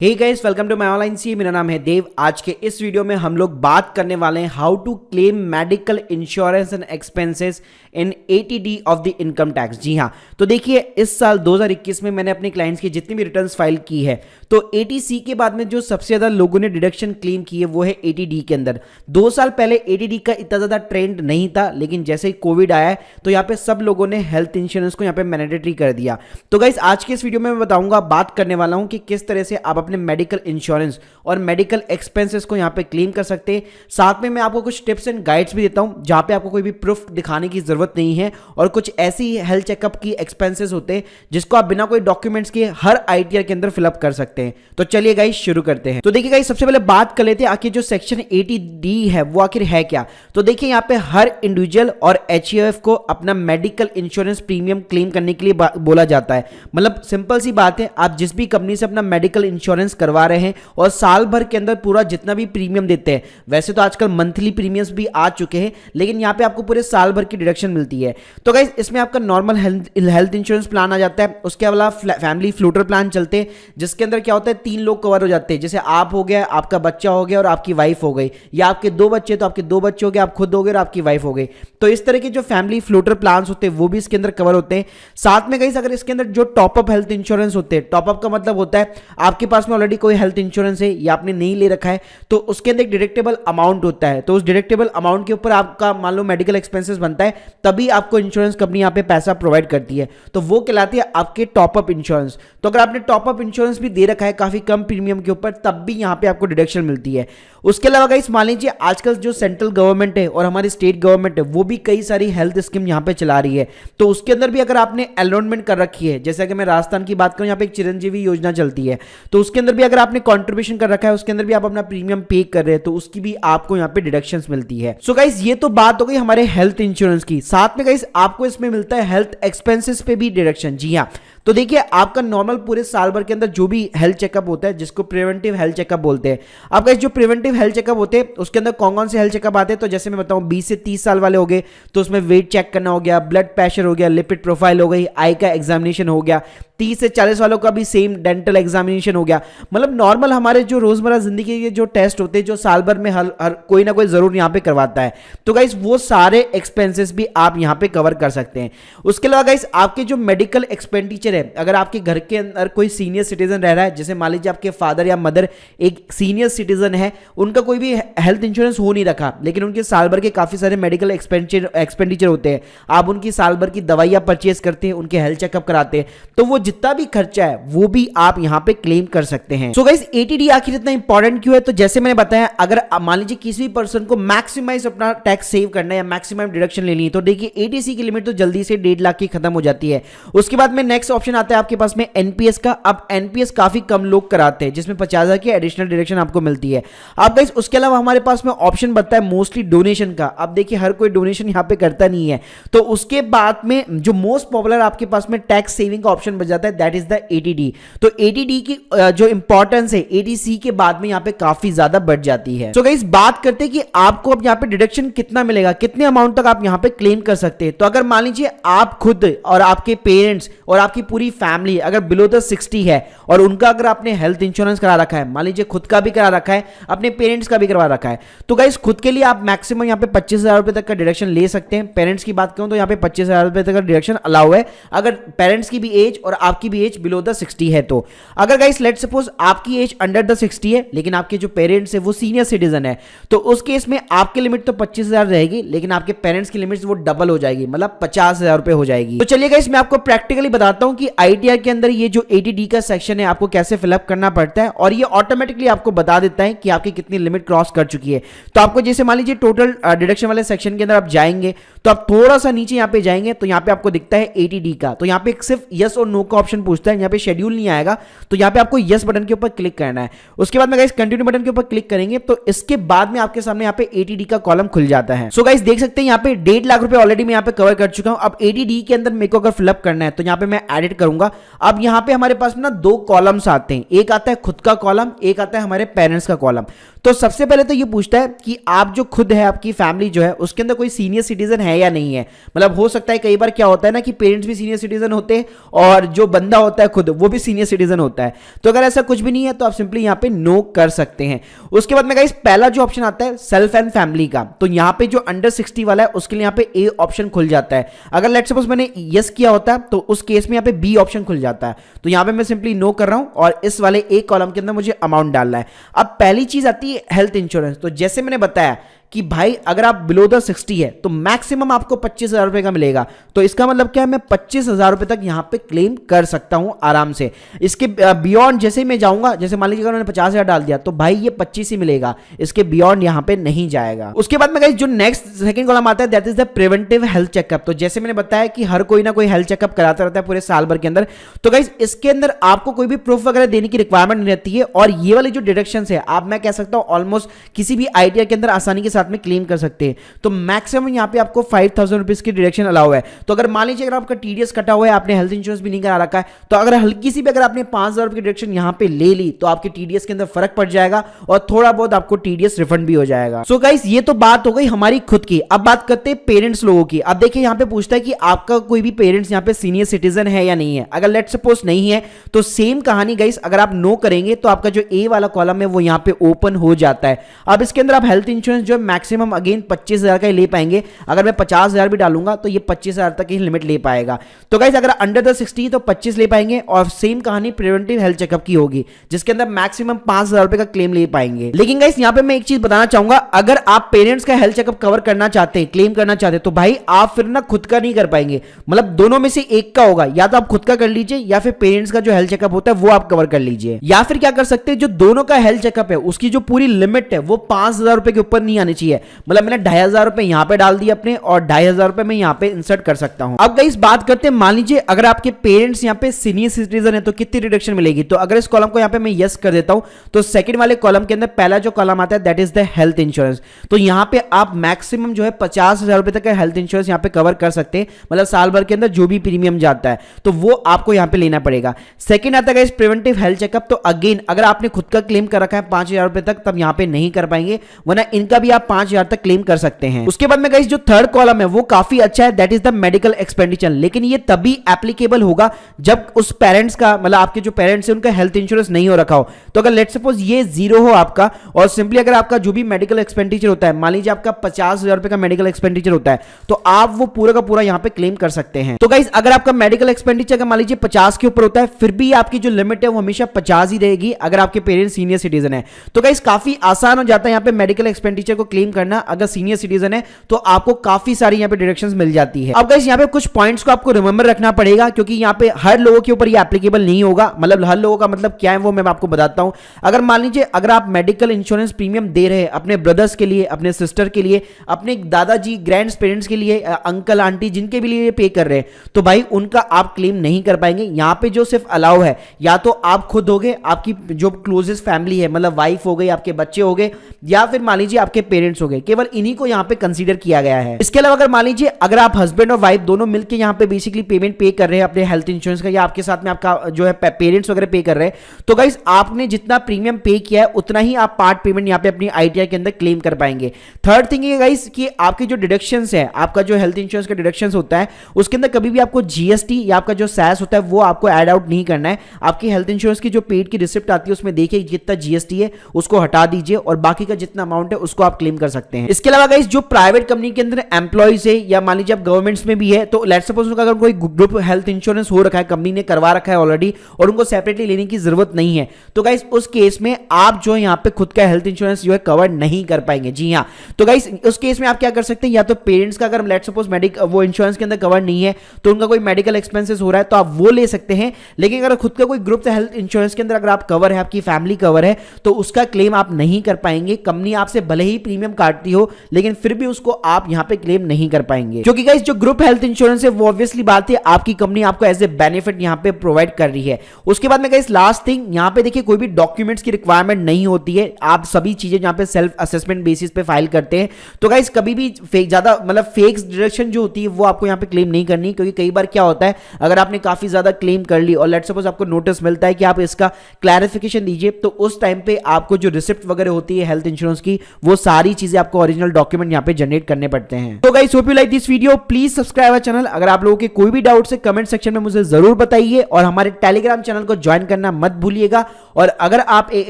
Hey guys, welcome to my online सी। मेरा नाम है देव। आज के इस वीडियो में हम लोग बात करने वाले हैं how to claim medical insurance and expenses in eighty D of the income tax. जी हाँ, तो देखिए इस साल 2021 में मैंने अपने क्लाइंट्स की जितनी भी रिटर्न्स फाइल की है तो एटीसी के बाद में जो सबसे ज़्यादा लोगों ने डिडक्शन क्लेम की है वो है एटीडी के अंदर। 2 साल पहले एटीडी का इतना ज़्यादा ट्रेंड नहीं था, लेकिन जैसे ही कोविड आया है तो यहाँ पे सब लोगों ने हेल्थ इंश्योरेंस को यहाँ पे मैंडेटरी कर दिया। तो गाइस आज के इस वीडियो में मैं बताऊंगा, बात करने वाला हूँ कि किस तरह से आप अपने मेडिकल इंश्योरेंस और मेडिकल एक्सपेंसेस को यहाँ पे क्लेम कर सकते हैं। साथ में मैं आपको कुछ टिप्स एंड गाइड्स भी देता हूँ जहाँ पे आपको कोई भी प्रूफ दिखाने की जरूरत नहीं है, और कुछ ऐसी हेल्थ चेकअप की एक्सपेंसेस होते हैं जिसको आप बिना कोई डॉक्यूमेंट्स के हर आईटीआर के अंदर फिलअप कर सकते हैं। तो चलिए गाइस शुरू करते हैं। तो देखिए गाइस, सबसे पहले बात कर लेते हैं आखिर जो सेक्शन 80D है वो आखिर है क्या। तो देखिए यहाँ पे हर इंडिविजुअल और एचईएफ को अपना मेडिकल इंश्योरेंस प्रीमियम क्लेम करने के लिए बोला जाता है। मतलब सिंपल सी बात है, आप जिस भी कंपनी से अपना मेडिकल इंश्योरेंस करवा रहे हैं और साल भर के अंदर पूरा जितना भी प्रीमियम देते हैं, वैसे तो आजकल मंथली प्रीमियम्स भी आ चुके हैं, लेकिन यहाँ पे आपको पूरे साल भर की डिडक्शन मिलती है। तो गाइस इसमें आपका नॉर्मल हेल्थ इंश्योरेंस प्लान आ जाता है, उसके अलावा फैमिली फ्लोटर प्लान चलते हैं जिसके अंदर क्या होता है 3 लोग कवर हो जाते हैं। जैसे आप हो गया, आपका बच्चा हो गया और आपकी वाइफ हो गई, या आपके 2 बच्चे तो आपके 2 बच्चे हो गए, आप खुद हो गए और आपकी वाइफ हो गई। तो इस तरह के जो फैमिली फ्लोटर प्लान होते हैं वो भी इसके अंदर कवर होते हैं। साथ में गाइस अगर इसके अंदर जो टॉपअप हेल्थ इंश्योरेंस होते हैं, टॉपअप का मतलब होता है आपके पास में ऑलरेडी कोई हेल्थ इंश्योरेंस है या आपने नहीं ले रखा है तो उसके अंदर एक डिडक्टेबल अमाउंट होता है। तो उस डिडक्टेबल अमाउंट के ऊपर आपका मान लो मेडिकल एक्सपेंसेस बनता है, तभी आपको इंश्योरेंस कंपनी यहाँ पे पैसा प्रोवाइड करती है, तो वो कहलाती है आपके टॉपअप इंश्योरेंस। तो अगर आपने टॉपअप इंश्योरेंस भी दे रखा है काफी कम प्रीमियम के ऊपर, तब भी यहाँ पे आपको डिडक्शन मिलती है। उसके अलावा गाइस मान लीजिए आजकल जो सेंट्रल गवर्नमेंट है और हमारी स्टेट गवर्नमेंट है वो भी कई सारी हेल्थ स्कीम यहाँ पे चला रही है, तो उसके अंदर भी अगर आपने अलॉटमेंट कर रखी है, जैसे कि मैं राजस्थान की बात करूं यहाँ पे एक चिरंजीवी योजना चलती है, तो उसके अंदर भी अगर आपने कॉन्ट्रीब्यूशन कर रखा है, उसके अंदर भी आप अपना प्रीमियम पे कर रहे हैं, तो उसकी भी आपको यहाँ पे डिडक्शंस मिलती है। सो गाइस ये तो बात हो गई हमारे हेल्थ इंश्योरेंस की। साथ में गाइस आपको इसमें मिलता है हेल्थ एक्सपेंसेस पे भी डिडक्शन। जी हाँ, तो देखिए आपका नॉर्मल पूरे साल भर के अंदर जो भी हेल्थ चेकअप होता है जिसको प्रिवेंटिव हेल्थ चेकअप बोलते हैं, आपका जो प्रिवेंटिव हेल्थ चेकअप होते हैं उसके अंदर कौन कौन से हेल्थ चेकअप आते हैं, तो जैसे मैं बताऊं 20 से 30 साल वाले हो गए तो उसमें वेट चेक करना हो गया, ब्लड प्रेशर हो गया, लिपिड प्रोफाइल हो गई, आई का एग्जामिनेशन हो गया, 30 से 40 वालों का भी सेम डेंटल एग्जामिनेशन हो गया। मतलब नॉर्मल हमारे जो रोजमर्रा जिंदगी के जो टेस्ट होते हैं जो साल भर में हर कोई ना कोई जरूर यहाँ पे करवाता है, तो गाइस वो सारे एक्सपेंसेस भी आप यहाँ पे कवर कर सकते हैं। उसके अलावा गाइस आपके जो मेडिकल एक्सपेंडिचर है, अगर आपके घर के अंदर कोई सीनियर सिटीजन रह रहा है, जैसे मान लीजिए आपके फादर या मदर एक सीनियर सिटीजन है, उनका कोई भी हेल्थ इंश्योरेंस हो नहीं रखा, लेकिन उनके साल भर के काफी सारे मेडिकल एक्सपेंडिचर होते हैं, आप उनकी साल भर की दवाइयां परचेज करते हैं, उनके हेल्थ चेकअप कराते हैं, तो वो जितना भी खर्चा है वो भी आप यहां पे क्लेम कर सकते हैं। सो गाइस एटीडी आखिर इतना इंपॉर्टेंट क्यों है, तो जैसे मैंने बताया अगर मान लीजिए किसी भी पर्सन को मैक्सिमाइज अपना टैक्स सेव करना है या मैक्सिमम डिडक्शन लेनी है, तो देखिए एटीसी की लिमिट तो जल्दी से 1.5 लाख की खत्म हो जाती है। उसके बाद में नेक्स्ट ऑप्शन आता है आपके पास में एनपीएस का। अब एनपीएस काफी कम लोग कराते हैं जिसमें 50,000 की एडिशनल डिडक्शन आपको मिलती है। अब गाइस उसके अलावा हमारे पास में ऑप्शन बनता है मोस्टली डोनेशन का। अब देखिए हर कोई डोनेशन यहां पे करता नहीं है, तो उसके बाद में जो मोस्ट पॉपुलर आपके पास में टैक्स सेविंग का ऑप्शन बच जाता है, दैट इज द एटीडी। तो एटीडी की जो इंपॉर्टेंस है एटीसी के बाद में यहां पे काफी ज्यादा बढ़ जाती है। सो गाइस बात करते हैं कि आपको अब यहां पे डिडक्शन कितना मिलेगा, कितने अमाउंट तक आप यहां पे क्लेम कर सकते हैं। तो अगर मान लीजिए आप खुद और आपके पेरेंट्स और आपकी पूरी फैमिली अगर बिलो द 60 है और उनका अगर आपने हेल्थ इंश्योरेंस करा रखा है, मान लीजिए खुद का भी करा रखा है, अपने पेरेंट्स का भी करवा रखा है, तो गाइस खुद के लिए आप मैक्सिमम यहां पे 25,000 रुपए तक का डिडक्शन ले सकते हैं। पेरेंट्स की बात करूं तो यहां पे 25,000 रुपए तक का डिडक्शन अलाउ है अगर पेरेंट्स की भी एज और आपकी भी एज बिलो द 60 है। तो अगर गाइस लेट सपोज आपकी एज अंडर द 60 है लेकिन आपके जो पेरेंट्स है वो सीनियर सिटीजन है, तो उस केस में आपकी लिमिट तो 25,000 रहेगी, लेकिन आपके पेरेंट्स की लिमिट वो डबल हो जाएगी, मतलब 50,000 रुपए हो जाएगी। तो चलिए गाइस मैं आपको प्रैक्टिकली बताता हूं कि आईटीआर के अंदर ये जो एटीडी का सेक्शन है आपको कैसे फिलअप करना पड़ता है, और ये ऑटोमेटिकली आपको बता देता है कि आपकी कितनी लिमिट क्रॉस कर चुकी है। तो आपको जैसे मान लीजिए टोटल डिडक्शन वाले सेक्शन के अंदर आप जाएंगे तो आप थोड़ा सा नीचे यहाँ पे जाएंगे तो यहाँ पे आपको दिखता है एटीडी का, तो यहाँ पे सिर्फ यस और नो का ऑप्शन पूछता है, यहाँ पे शेड्यूल नहीं आएगा, तो यहाँ पे आपको यस बटन के ऊपर क्लिक करना है। उसके बाद में गाइस कंटिन्यू बटन के ऊपर क्लिक करेंगे तो इसके बाद में आपके सामने यहाँ पे एटीडी का कॉलम खुल जाता है। सो गाइस देख सकते हैं यहाँ पे 1.5 लाख रुपए ऑलरेडी मैं यहाँ पे कवर कर चुका हूँ। अब एटीडी के अंदर मेरे को अगर फिलअप करना है तो यहाँ पे मैं एडिट करूंगा। अब यहाँ पे हमारे पास ना 2 कॉलम्स आते हैं, एक आता है खुद का कॉलम, एक आता है हमारे पेरेंट्स का कॉलम। तो सबसे पहले तो ये पूछता है कि आप जो खुद है, आपकी फैमिली जो है उसके अंदर कोई सीनियर सिटीजन है या नहीं है। मतलब हो सकता है कई बार क्या होता है ना कि पेरेंट्स भी सीनियर सिटीजन होते हैं और जो बंदा होता है खुद वो भी सीनियर सिटीजन होता है। तो अगर ऐसा कुछ भी नहीं है तो आप सिंपली यहां पे नो कर सकते हैं। उसके बाद में गाइस पहला जो ऑप्शन आता है सेल्फ एंड फैमिली का, तो यहां पे जो अंडर 60 वाला है उसके लिए यहां पे ए ऑप्शन खुल जाता है। अगर लेट्स सपोज मैंने यस किया होता तो उस केस में यहां पे बी ऑप्शन खुल जाता है। तो यहां पे मैं सिंपली नो कर रहा हूं और इस वाले ए कॉलम के अंदर मुझे अमाउंट डालना है। अब पहली चीज आती है हेल्थ इंश्योरेंस। तो जैसे मैंने बताया कि भाई अगर आप बिलो द 60 है तो मैक्सिमम आपको 25,000 रुपए का मिलेगा। तो इसका मतलब क्या है, मैं 25,000 रुपए तक यहां पे क्लेम कर सकता हूं आराम से। इसके बियॉन्ड जैसे मैं जाऊंगा, जैसे मान लीजिए अगर मैंने 50,000 डाल दिया तो भाई ये 25 ही मिलेगा, इसके बियॉन्ड यहां पे नहीं जाएगा। उसके बाद में गाइस जो नेक्स्ट सेकंड कॉलम आता है that is the preventive health checkup. तो जैसे मैंने बताया कि हर कोई ना कोई हेल्थ चेकअप कराता रहता है पूरे साल भर के अंदर। तो गाइस इसके अंदर आपको कोई भी प्रूफ वगैरह देने की रिक्वायरमेंट नहीं रहती है और ये वाली जो डिडक्शन है आप मैं कह सकता हूं ऑलमोस्ट किसी भी आईटीआर के अंदर आसानी के साथ में क्लेम कर सकते हैं। तो मैक्सिमम यहां पे आपको 5,000 रुपीज की डिडक्शन अलाउ है। तो अगर मान लीजिए अगर आपका टीडीएस कटा हुआ है, आपने हेल्थ इंश्योरेंस भी नहीं करा रखा है, तो अगर हल्की सी भी अगर आपने 5,000 रुपए की डिडक्शन यहां पे ले ली तो आपके टीडीएस के अंदर फर्क पड़ जाएगा और थोड़ा बहुत आपको टीडीएस रिफंड भी हो जाएगा। सो गाइस ये तो बात हो गई हमारी खुद की। अब बात करते हैं पेरेंट्स लोगों की। अब देखिए यहां पे पूछता है कि आपका कोई भी पेरेंट्स यहां पे सीनियर सिटीजन है या नहीं है। अगर लेट्स सपोज नहीं है तो सेम कहानी गाइस, अगर आप नो करेंगे तो आपका जो ए वाला कॉलम है वो यहां पे ओपन हो जाता है। अब इसके अंदर आप हेल्थ इंश्योरेंस जो मैक्सिमम अगेन 25,000 का ले पाएंगे। अगर मैं 50,000 भी डालूंगा तो ये 25,000 तक ही लिमिट ले पाएगा। तो गाइस अगर अंडर द 60 तो 25 ले पाएंगे और सेम कहानी प्रिवेंटिव हेल्थ चेकअप की होगी जिसके अंदर मैक्सिमम 5,000 रुपए का क्लेम ले पाएंगे। लेकिन गाइस यहां पे मैं एक चीज बताना चाहूंगा, अगर आप पेरेंट्स का हेल्थ चेकअप कवर करना चाहते हैं, क्लेम करना चाहते हैं, तो भाई आप फिर ना खुद का नहीं कर पाएंगे। मतलब दोनों में से एक का होगा, या तो आप खुद का कर लीजिए या फिर पेरेंट्स का जो हेल्थ चेकअप होता है वो आप कवर कर लीजिए। या फिर क्या कर सकते हैं, जो दोनों का हेल्थ चेकअप है उसकी जो पूरी लिमिट है वो 5,000 रुपए के ऊपर नहीं आनी चाहिए। मतलब मैंने 2,500 रुपए यहां पे डाल दिए अपने और 2,500 रुपए मैं यहां पे इंसर्ट कर सकता हूं। अब गाइस बात करते हैं, मान लीजिए अगर आपके पेरेंट्स यहां पे सीनियर सिटीजन है तो कितनी डिडक्शन मिलेगी। तो अगर इस कॉलम को यहां पे मैं यस कर देता हूं तो सेकंड वाले कॉलम के अंदर पहला जो कॉलम आता है that is the health insurance. तो यहां पे आप मैक्सिमम जो है 50,000 रुपए तक का हेल्थ इंश्योरेंस यहां पे कवर कर सकते हैं। मतलब साल भर के अंदर जो भी प्रीमियम जाता है तो वो आपको यहां पे लेना पड़ेगा। सेकंड आता है प्रिवेंटिव हेल्थ चेकअप। तो अगेन अगर आपने खुद का क्लेम कर रखा है 5,000 रुपए तक तब यहां पे नहीं कर पाएंगे, वरना इनका भी आप 5,000 तक क्लेम कर सकते हैं। उसके बाद में गाइस जो थर्ड कॉलम है वो काफी अच्छा है, that is the medical expenditure. लेकिन ये तभी एप्लीकेबल होगा जब उस पेरेंट्स का, मतलब आपके जो पेरेंट्स हैं उनका हेल्थ इंश्योरेंस नहीं हो रखा हो। तो अगर लेट्स सपोज ये 0 हो आपका और सिंपली अगर आपका जो भी मेडिकल एक्सपेंडिचर होता है, मान लीजिए आपका 50,000 रुपए का मेडिकल एक्सपेंडिचर होता है, तो आप वो पूरा का पूरा यहां पे क्लेम कर सकते हैं। तो गाइस अगर आपका मेडिकल एक्सपेंडिचर मान लीजिए 50 के ऊपर होता है, फिर भी आपकी जो लिमिट है वो हमेशा 50 ही रहेगी अगर आपके पेरेंट्स सीनियर सिटीजन है। तो गाइस काफी आसान हो जाता है यहां पे मेडिकल एक्सपेंडिचर को क्लेम करना। अगर सीनियर सिटीजन है तो आपको काफी सारी यहां पे डिडक्शंस मिल जाती है। अब गाइस यहां पे कुछ पॉइंट्स को आपको रिमेंबर रखना पड़ेगा क्योंकि यहां पे हर लोगों के ऊपर ये एप्लीकेबल नहीं होगा। मतलब हर लोगों का मतलब क्या है वो मैं आपको बताता हूं। अगर मान लीजिए अगर आप मेडिकल इंश्योरेंस प्रीमियम दे रहे हैं अपने ब्रदर्स के लिए, अपने सिस्टर के लिए, अपने दादाजी ग्रैंड पेरेंट्स के लिए, अंकल आंटी जिनके भी लिए पे कर रहे हैं, तो भाई उनका आप क्लेम नहीं कर पाएंगे। यहां पे जो सिर्फ अलाउ है या तो आप खुद होगे, आपकी जो क्लोजेस्ट फैमिली है, मतलब वाइफ हो गई, आपके बच्चे हो गए, या फिर मान लीजिए आपके पेरेंट्स हो गए, केवल इन्हीं को यहां पे कंसीडर किया गया है। इसके अलावा अगर मान लीजिए अगर आप हस्बैंड और वाइफ दोनों मिलकर यहां पे बेसिकली पेमेंट पे कर रहे हैं अपने हेल्थ इंश्योरेंस का, या आपके साथ में आपका जो है पेरेंट्स वगैरह पे कर रहे हैं, तो गाइस आपने जितना प्रीमियम पे किया है उतना ही आप पार्ट पेमेंट यहां पे अपनी आईटीआर के अंदर क्लेम कर पाएंगे। थर्ड थिंग ये गाइस कि आपकी जो डिडक्शंस है, आपका जो हेल्थ इंश्योरेंस का डिडक्शंस होता है उसके अंदर कभी भी आपको जीएसटी या आपका जो सैस होता है वो आपको ऐड आउट नहीं करना है। आपकी हेल्थ इंश्योरेंस की जो पेड की रिसिप्ट आती है उसमें देखिए जितना जीएसटी है उसको हटा दीजिए और बाकी का जितना अमाउंट है उसको आप क्लेम कर सकते हैं। इसके अलावा गाइस जो प्राइवेट कंपनी के अंदर एम्प्लॉइज है या मान लीजिए आप गवर्नमेंट्स में भी है, तो लेट्स सपोज अगर कोई ग्रुप हेल्थ इंश्योरेंस हो रखा है, कंपनी ने करवा रखा है ऑलरेडी और उनको सेपरेटली लेने की जरूरत नहीं है, तो गाइस उस केस में आप जो यहां पे खुद का हेल्थ इंश्योरेंस जो है कवर नहीं कर पाएंगे। जी हां, तो गाइस उस केस में आप क्या कर सकते हैं, या तो पेरेंट्स का अगर लेट्स सपोज वो इंश्योरेंस के अंदर कवर नहीं है तो उनका कोई मेडिकल एक्सपेंसेस हो रहा है तो आप वो ले सकते हैं। लेकिन अगर खुद का कोई ग्रुप हेल्थ इंश्योरेंस के अंदर अगर आप कवर है, आपकी फैमिली कवर है, तो उसका क्लेम आप नहीं कर पाएंगे। कंपनी आपसे भले ही प्रीमियम काटती हो, लेकिन फिर भी उसको आप यहां पे क्लेम नहीं कर पाएंगे, क्योंकि गाइस जो ग्रुप हेल्थ इंश्योरेंस है वो ऑब्वियसली बात है आपकी कंपनी आपको एज ए बेनिफिट यहां पे प्रोवाइड कर रही है। उसके बाद में गाइस लास्ट थिंग, यहां पे देखिए कोई भी डॉक्यूमेंट्स की रिक्वायरमेंट नहीं होती है, आप सभी चीजें यहां पे सेल्फ असेसमेंट बेसिस पे फाइल करते हैं। तो गाइस कभी भी ज्यादा मतलब फेक डिडक्शन जो होती है वो आपको यहां पे क्लेम नहीं करनी, क्योंकि कई बार क्या होता है अगर आपने काफी ज्यादा क्लेम कर ली और लेट्स सपोज आपको नोटिस मिलता है कि आप इसका क्लैरिफिकेशन दीजिए, तो उस टाइम पे आपको जो रिसिप्ट वगैरह होती है हेल्थ इंश्योरेंस की, वो सारी चीजें आपको ओरिजिनल डॉक्यूमेंट यहां पे जनरेट करने पड़ते हैं। तो guys hope you like this video, please subscribe our channel. अगर आप लोगों के कोई भी डाउट है कमेंट सेक्शन में मुझे जरूर बताइए, और हमारे टेलीग्राम चैनल को ज्वाइन करना मत भूलिएगा। और अगर आप एक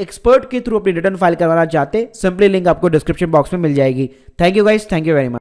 एक्सपर्ट के थ्रू अपनी रिटर्न फाइल करवाना चाहते, सिंपली लिंक आपको डिस्क्रिप्शन बॉक्स में मिल जाएगी। Thank you guys, thank you very much.